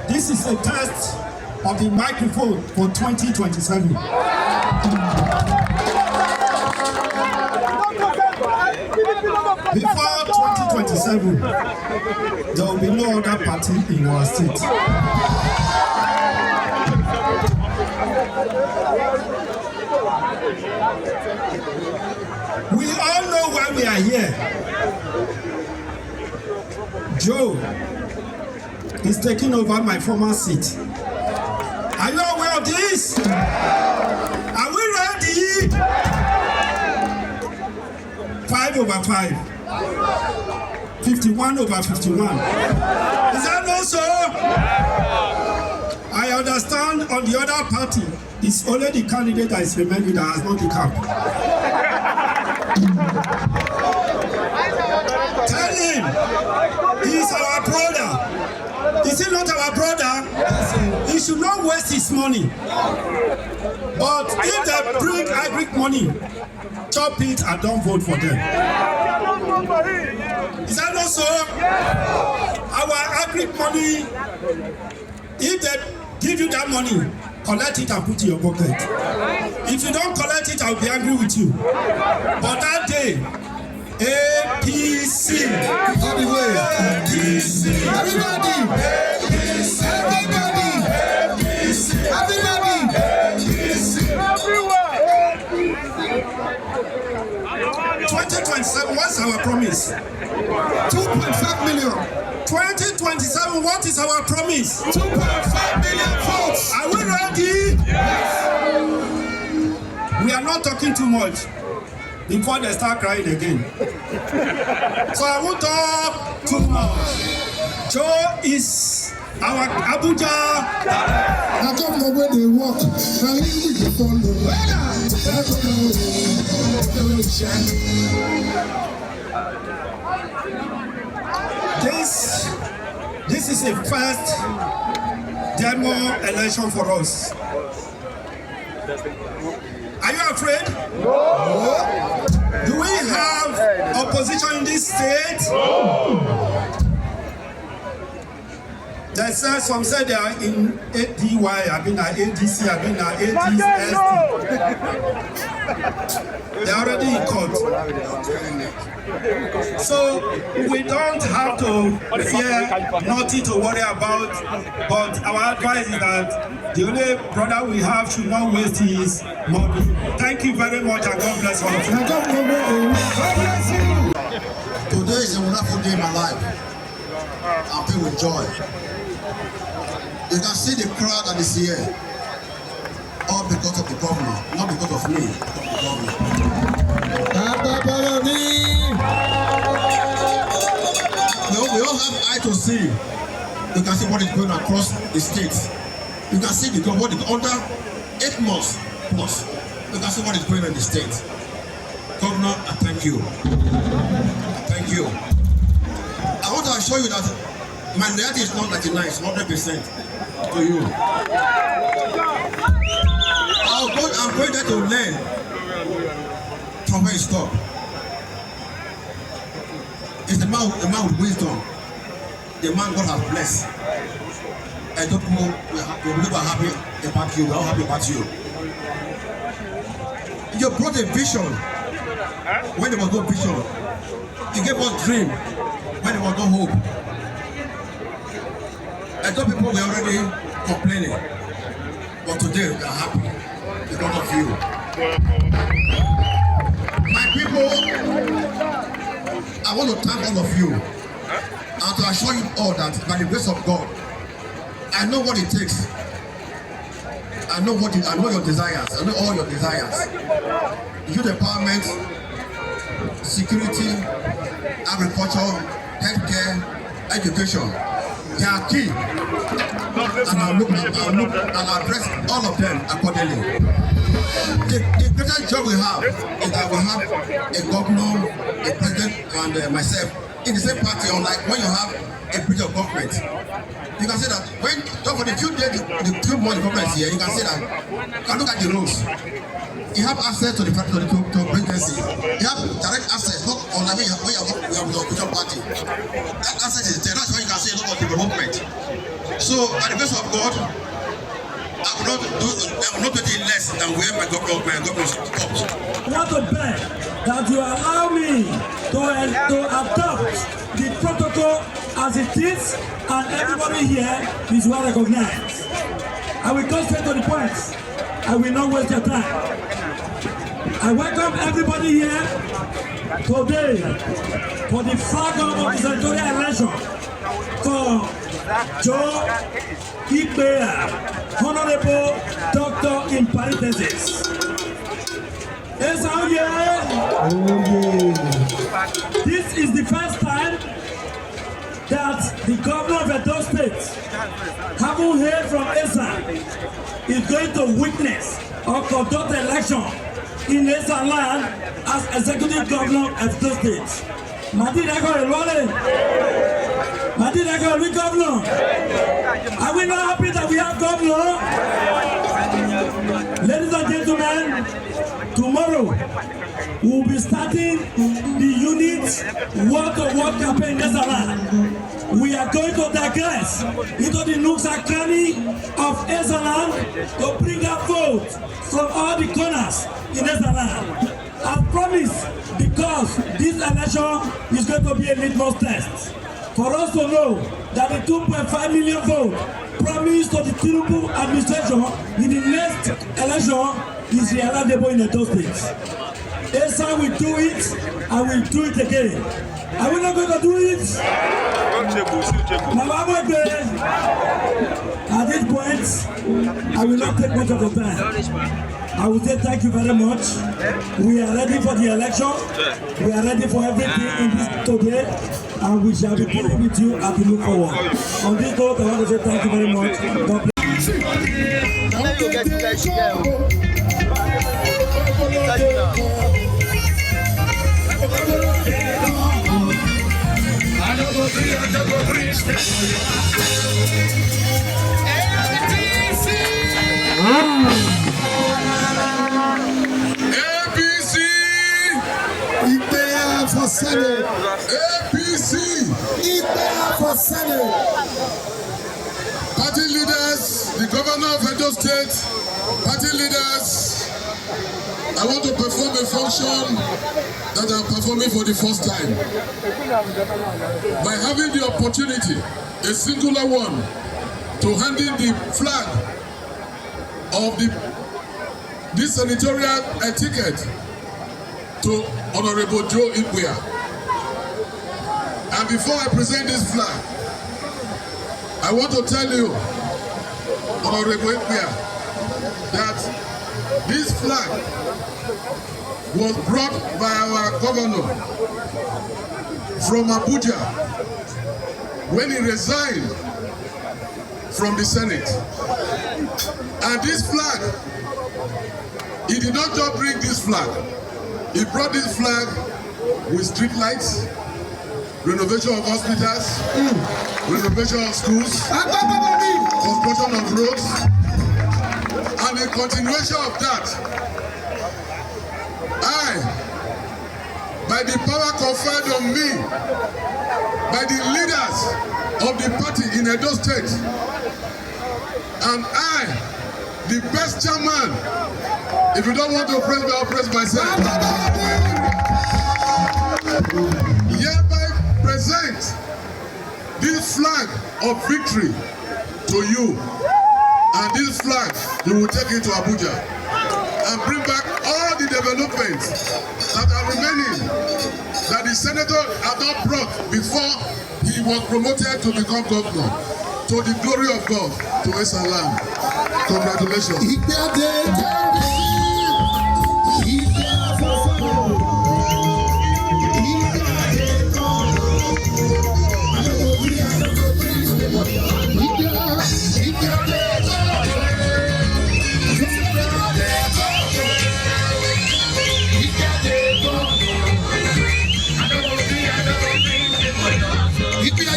This is a test of the microphone for 2027. Before 2027, there will be no other party in our state. We all know why we are here. Joe is taking over my former seat. Are you aware of this? Are we ready? 5/5. 51/51. Is that not so? I understand on the other party, it's only the candidate that is remaining that has not the cap. Tell him he's our brother. Is he not our brother? He should not waste his money. But if they bring agric money, chop it and don't vote for them. Is that not so? Our agric money, if they give you that money, collect it and put it in your pocket. If you don't collect it, I'll be angry with you. But that day, APC. Everywhere. APC. Everybody. APC. Everybody. APC. Everybody. APC. Everywhere. 2027, what's our promise? 2.5 million. 2027, what is our promise? 2.5 million votes. Are we ready? Yes. We are not talking too much before they start crying again. So I won't talk too much. Joe is our Abuja. I don't know where they walk. Now here we follow. This is a first demo election for us. Are you afraid? No. Do we have opposition in this state? No. They said, some said they are in ADY, I've been at ADC, I've been at ADS. They're already in court. So we don't have to fear, nothing to worry about, but our advice is that the only brother we have should not waste his money. Thank you very much and God bless all of you. Today is a wonderful day in my life. I'm filled with joy. You can see the crowd that is here, all because of the governor, not because of me, We all have eye to see. You can see what is going across the states. You can see what is under 8 months plus. You can see what is going on in the state. Governor, I thank you. Thank you. I want to assure you that my reality is not 99, it's 100% to you. I'm going there to learn from where you stop. It's the man with wisdom, the man God has blessed. I don't know, we're never happy about you, we're all happy about you. You brought a vision when there was no vision. You gave us dream when there was no hope. I thought people were already complaining, but today today we are happy because of you. My people, I want to thank all of you and to assure you all that by the grace of God, I know what it takes. I know your desires. I know all your desires. Youth empowerment, security, agriculture, healthcare, education. They are key. And I'll address all of them accordingly. The greatest job we have is that we have a governor, a president, and myself in the same party, unlike when you have a bridge of government. You can say that when for the few days, the few months government is here, you can say that you can look at the roads. You have access to the presidency. You have direct access, not unlike when you have the official party. That access is there. That's why you can say a lot of development. So by the grace of God, I will not do anything less than where my government stops. I want to beg that you allow me to adopt the protocol as it is, and everybody here is well recognized. I will go straight to the point. I will not waste your time. I welcome everybody here today for the flag of the senatorial election for Joe Okbebholo, Honorable Doctor in Parenthesis. Yes, oh yeah. This is the first time that the governor of Edo State, having heard from ESA, is going to witness or conduct election in ESA land as executive governor of Edo State. Madinako Elwale, Madinako governor. Are we not happy that we have governor? Ladies and gentlemen, tomorrow we will be starting the unit word-to-word campaign in ESA land. We are going to digress into the nooks and crannies of ESA land to bring up votes from all the corners in ESA land. I promise, because this election is going to be a litmus test for us to know that the 2.5 million votes promised to the Tinubu administration in the next election is realizable in Edo State. ESA will do it and will do it again. Are we not going to do it? At this point, I will not take much of the time. I will say thank you very much. We are ready for the election. We are ready for everything in this today, and we shall be dealing with you as we move forward. On this note, I want to say thank you very much. God bless. APC! For Senate. APC! For Senate. Party leaders, the governor of Edo State, party leaders, I want to perform a function that I'm performing for the first time. By having the opportunity, a singular one, to hand in the flag of this senatorial ticket to Honorable Joe Okbebholo. And before I present this flag, I want to tell you, Honorable Okbebholo, that this flag was brought by our governor from Abuja when he resigned from the Senate. And this flag, he did not just bring this flag, he brought this flag with street lights, renovation of hospitals, renovation of schools, construction of roads, and in continuation of that, by the power conferred on me by the leaders of the party in Edo State, and I, the best chairman, if you don't want to praise me, I'll praise myself, hereby present this flag of victory to you. And this flag, we will take it to Abuja and bring back all the developments that are remaining that the senator had not brought before he was promoted to become governor. To the glory of God, to his land. Congratulations.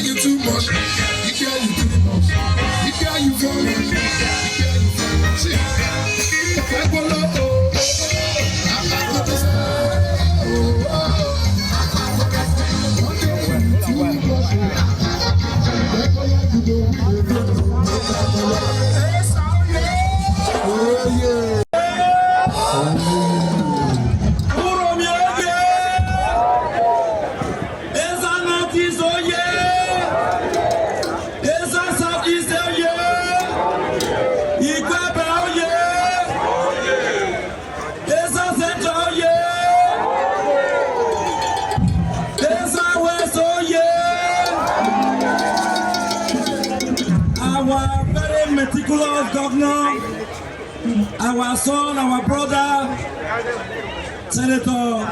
You too much. You care you too much. You care you for me. You care you for me. Okbebholo, our very meticulous governor, our son, our brother, Senator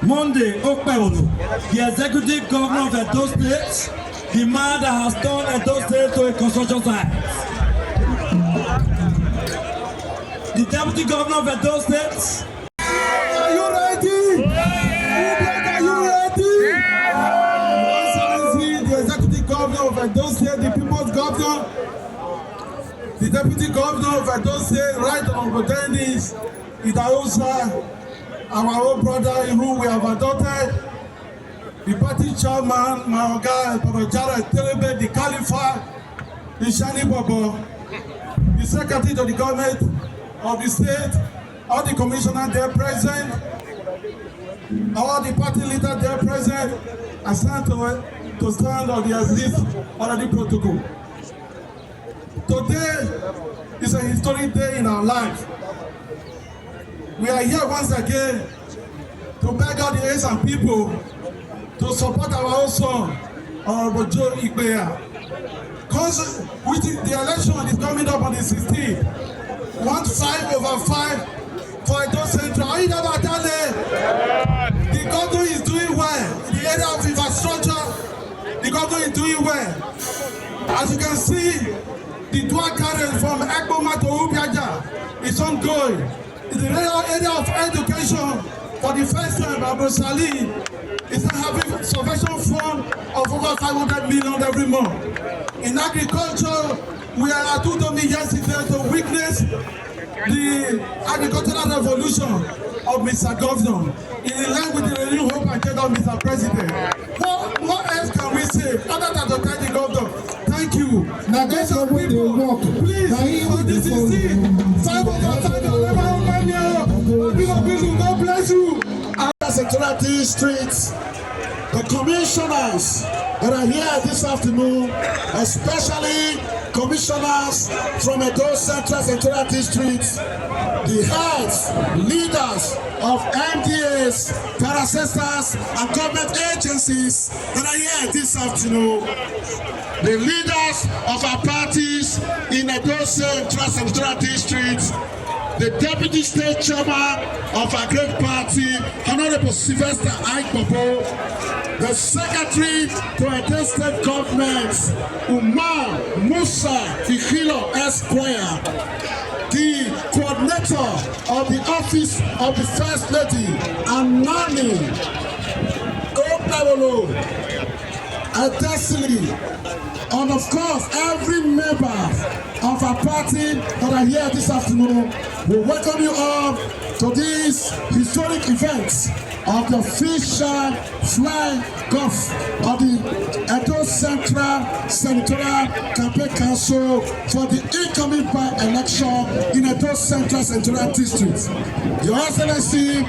Monday Okbebholo, the executive governor of Edo State, the man that has turned Edo State to a construction site. The deputy governor of Edo State. are you ready? Are you ready? The executive governor of Edo State, the people's governor, the deputy governor of Edo State, right on Dennis Idahosa, our own brother in whom we have adopted, the party chairman, my guy, Babajara Telebe, the Khalifa, the Shani Bobo, the secretary to the government of the state, all the commissioners there present, all the party leaders there present, I stand to stand on the list under the protocol. Today is a historic day in our life. We are here once again to beg all the Asian people to support our own son, Honorable Joe Ikpeya. Because the election is coming up on the 16th. 5/5 for Edo Central. The governor is doing well. In the area of infrastructure, the governor is doing well. As you can see, the dual carriage from Ekboma to Ubiaja is ongoing. In the area of education, for the first time, Abu Salim is having subvention fund of over 500 million every month. In agriculture, we are at Udomi yesterday to witness the agricultural revolution of Mr. Governor, in line with the renewed hope and agenda of Mr. President. What else can we say other than to thank the governor? Thank you. Now that's how we walk. Please, on the 16th, 5/5, God bless you. Security streets, the commissioners that are here this afternoon, especially commissioners from Edo Central Security Streets, the heads, leaders of MDAs, parasisters, and government agencies that are here this afternoon, the leaders of our parties in Edo Central Security Streets, the Deputy State Chairman of our great party, Honorable Sylvester Akpoti, the Secretary to Edo State Government, Umar Musa Ikhilo Esquire, the Coordinator of the Office of the First Lady, Amani Okbebholo, Adesili, and of course every member of our party that are here this afternoon. We welcome you all to this historic event of the official flying off of the Edo Central Senatorial Campaign Council for the incoming by-election in Edo Central Senatorial District. Your Excellency,